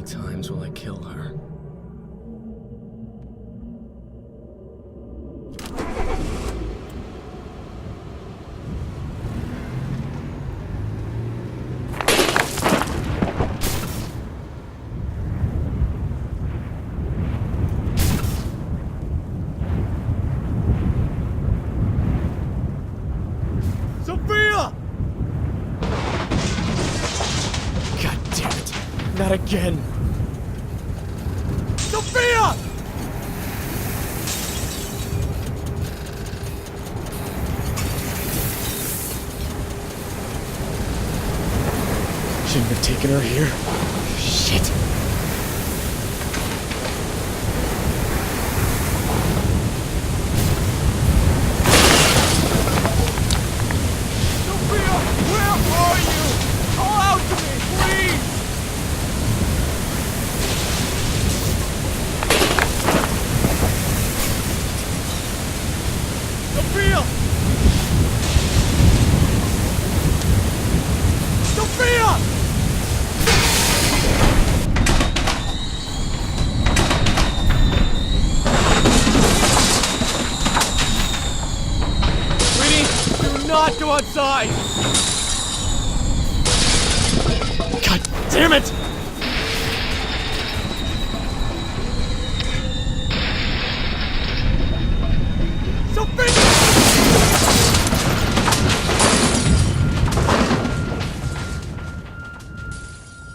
times will I kill her? Sophia! God damn it! Not again! Sophia! Shouldn't have taken her here. Shit! Sophia, where are you? Call out to me, please! Sophia! Sophia! Sweetie, do not go outside! God damn it!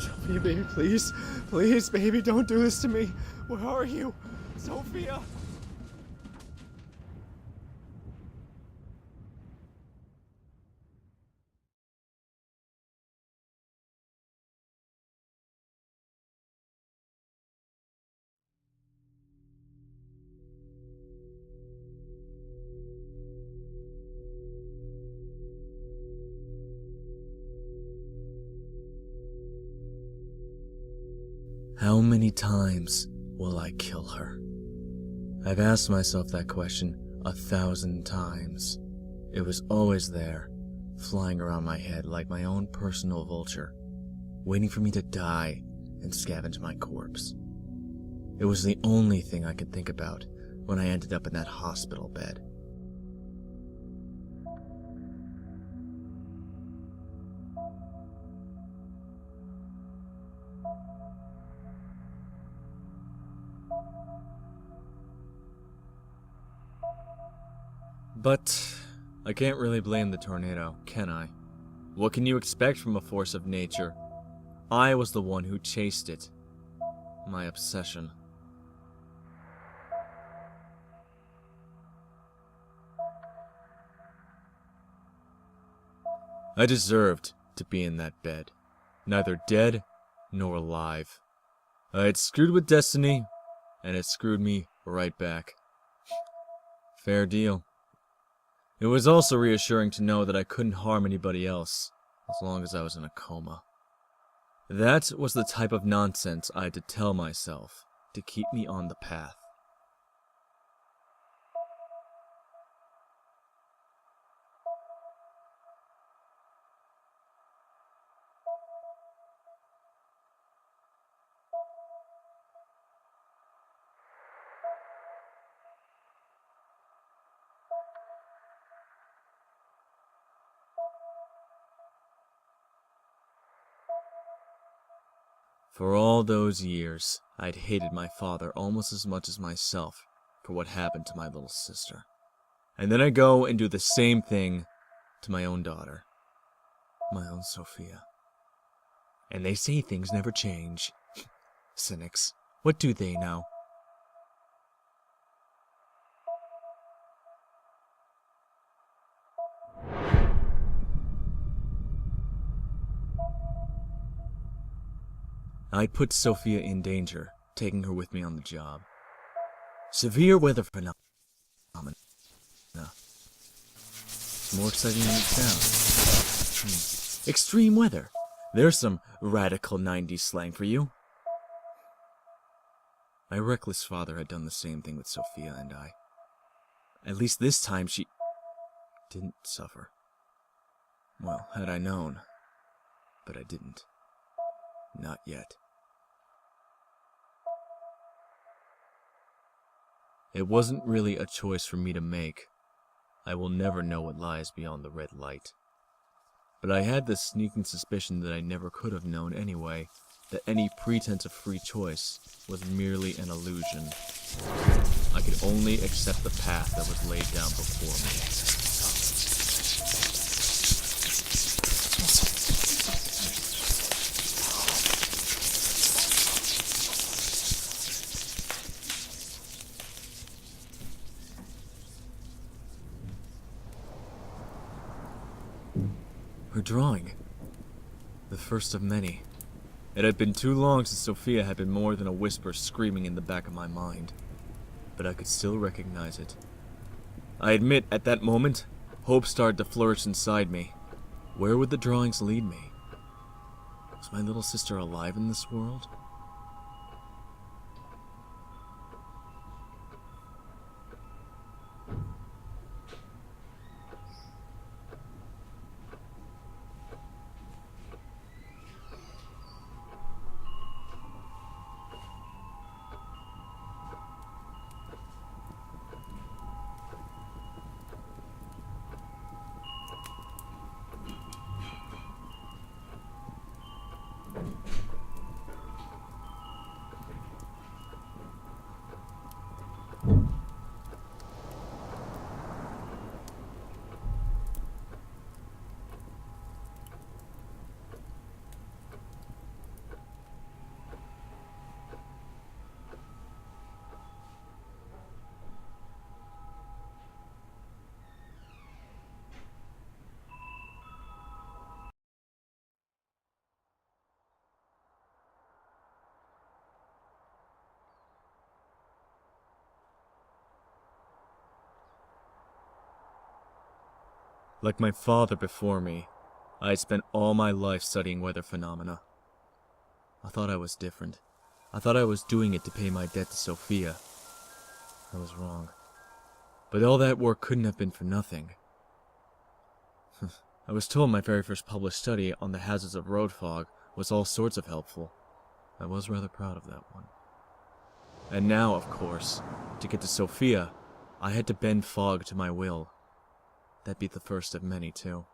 Sophia, baby, please. Please, baby, don't do this to me. Where are you? Sophia! How many times will I kill her? I've asked myself that question 1,000 times. It was always there, flying around my head like my own personal vulture, waiting for me to die and scavenge my corpse. It was the only thing I could think about when I ended up in that hospital bed. But I can't really blame the tornado, can I? What can you expect from a force of nature? I was the one who chased it. My obsession. I deserved to be in that bed, neither dead nor alive. I had screwed with destiny, and it screwed me right back. Fair deal. It was also reassuring to know that I couldn't harm anybody else, as long as I was in a coma. That was the type of nonsense I had to tell myself to keep me on the path. For all those years, I'd hated my father almost as much as myself for what happened to my little sister. And then I go and do the same thing to my own daughter, my own Sophia. And they say things never change. Cynics. What do they know? I'd put Sophia in danger, taking her with me on the job. Severe weather phenomena. It's more exciting than it sounds. Extreme weather. There's some radical 90s slang for you. My reckless father had done the same thing with Sophia and I. At least this time she didn't suffer. Well, had I known. But I didn't. Not yet. It wasn't really a choice for me to make. I will never know what lies beyond the red light. But I had this sneaking suspicion that I never could have known anyway, that any pretense of free choice was merely an illusion. I could only accept the path that was laid down before me. Her drawing. The first of many. It had been too long since Sophia had been more than a whisper screaming in the back of my mind, but I could still recognize it. I admit, at that moment, hope started to flourish inside me. Where would the drawings lead me? Was my little sister alive in this world? Like my father before me, I had spent all my life studying weather phenomena. I thought I was different. I thought I was doing it to pay my debt to Sophia. I was wrong. But all that work couldn't have been for nothing. I was told my very first published study on the hazards of road fog was all sorts of helpful. I was rather proud of that one. And now, of course, to get to Sophia, I had to bend fog to my will. That'd be the first of many, too.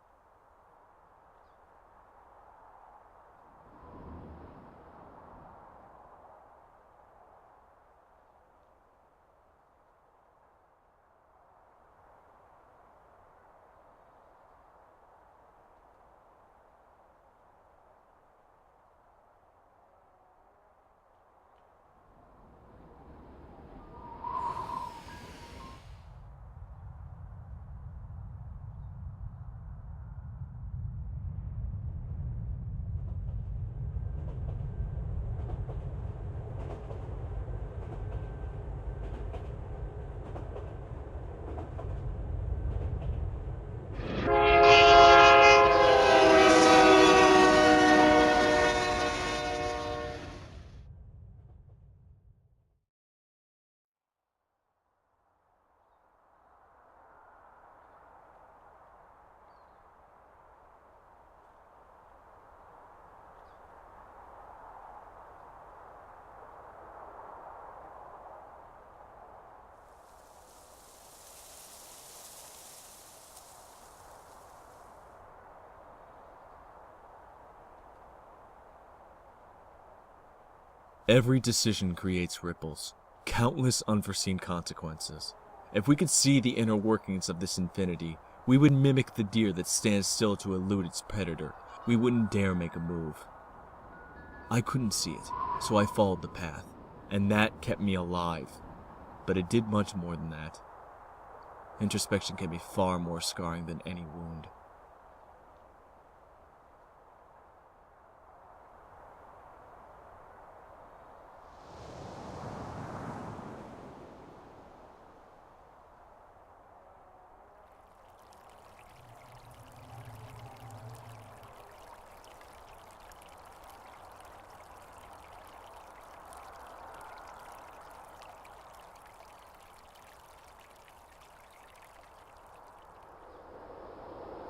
Every decision creates ripples, countless unforeseen consequences. If we could see the inner workings of this infinity, we would mimic the deer that stands still to elude its predator. We wouldn't dare make a move. I couldn't see it, so I followed the path, and that kept me alive. But it did much more than that. Introspection can be far more scarring than any wound.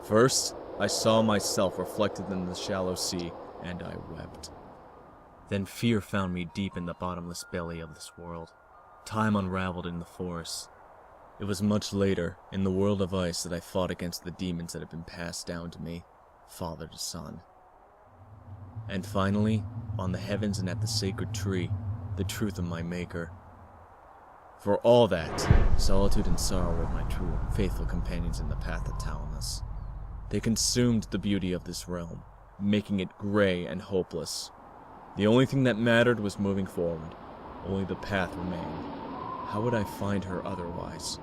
First, I saw myself reflected in the shallow sea, and I wept. Then fear found me deep in the bottomless belly of this world. Time unraveled in the forest. It was much later, in the world of ice, that I fought against the demons that had been passed down to me, father to son. And finally, on the heavens and at the sacred tree, the truth of my maker. For all that, solitude and sorrow were my true, faithful companions in the path of Thalamus. They consumed the beauty of this realm, making it gray and hopeless. The only thing that mattered was moving forward. Only the path remained. How would I find her otherwise?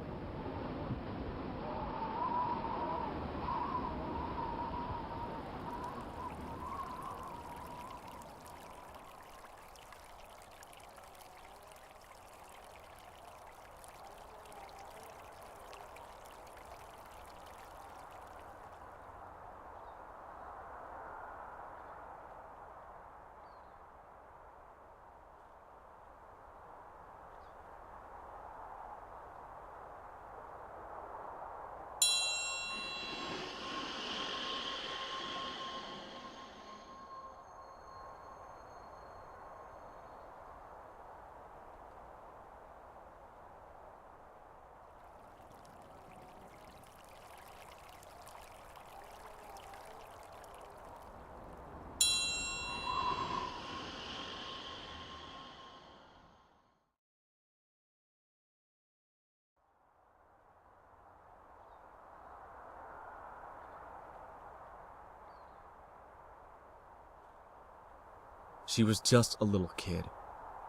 She was just a little kid,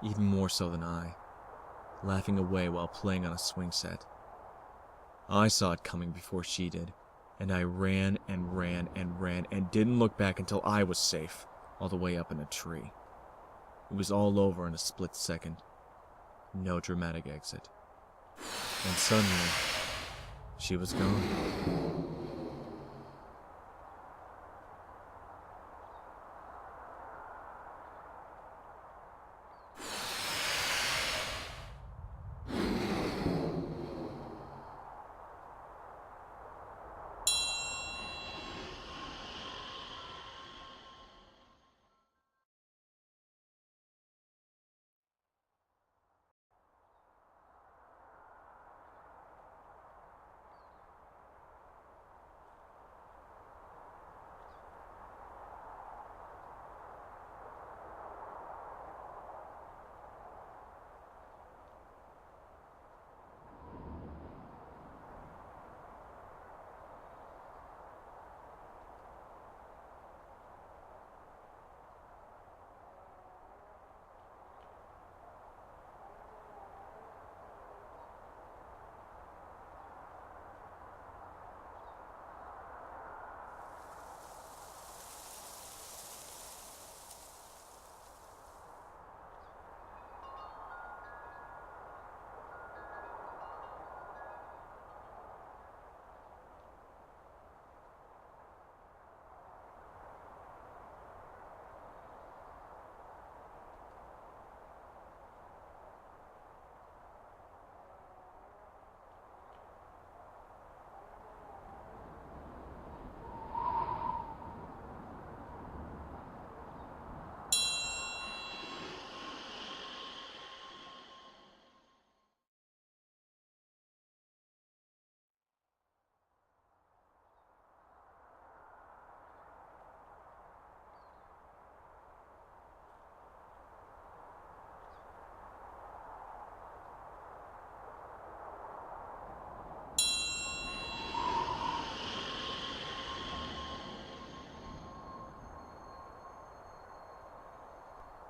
even more so than I, laughing away while playing on a swing set. I saw it coming before she did, and I ran and ran and ran and didn't look back until I was safe, all the way up in a tree. It was all over in a split second. No dramatic exit. And suddenly, she was gone.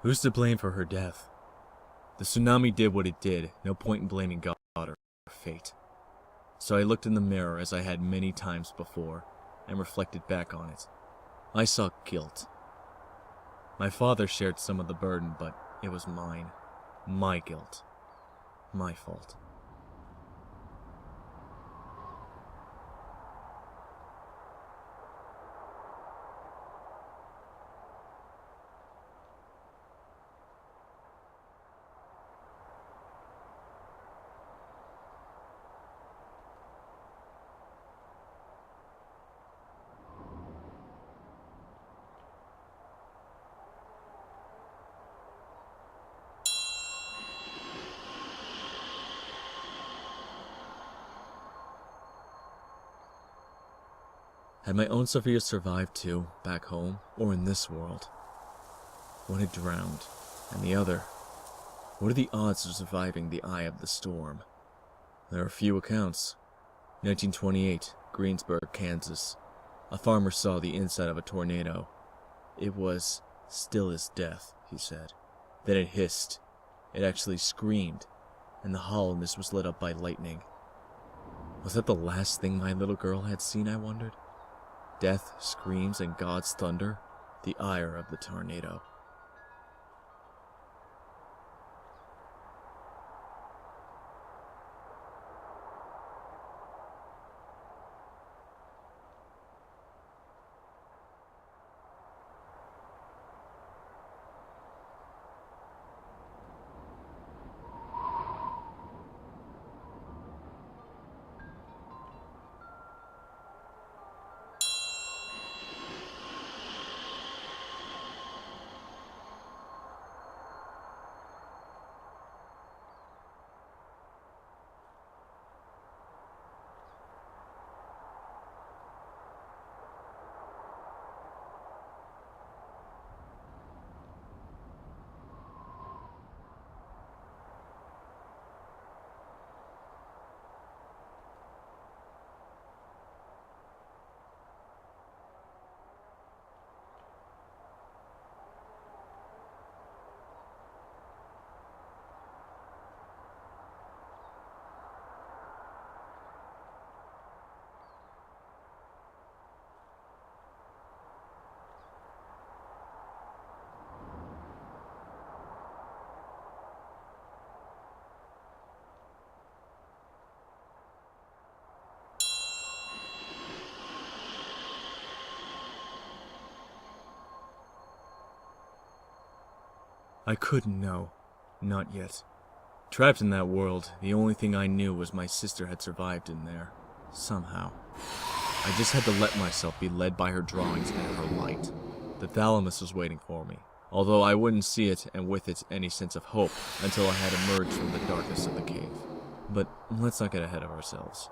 Who's to blame for her death? The tsunami did what it did, no point in blaming God or fate. So I looked in the mirror as I had many times before, and reflected back on it. I saw guilt. My father shared some of the burden, but it was mine. My guilt. My fault. Had my own Sophia survived too, back home, or in this world? One had drowned, and the other, what are the odds of surviving the eye of the storm? There are few accounts. 1928, Greensburg, Kansas. A farmer saw the inside of a tornado. It was still as death, he said. Then it hissed. It actually screamed, and the hollowness was lit up by lightning. Was that the last thing my little girl had seen, I wondered? Death, screams, and God's thunder, the ire of the tornado. I couldn't know. Not yet. Trapped in that world, the only thing I knew was my sister had survived in there. Somehow. I just had to let myself be led by her drawings and her light. The Thalamus was waiting for me, although I wouldn't see it and with it any sense of hope until I had emerged from the darkness of the cave. But let's not get ahead of ourselves.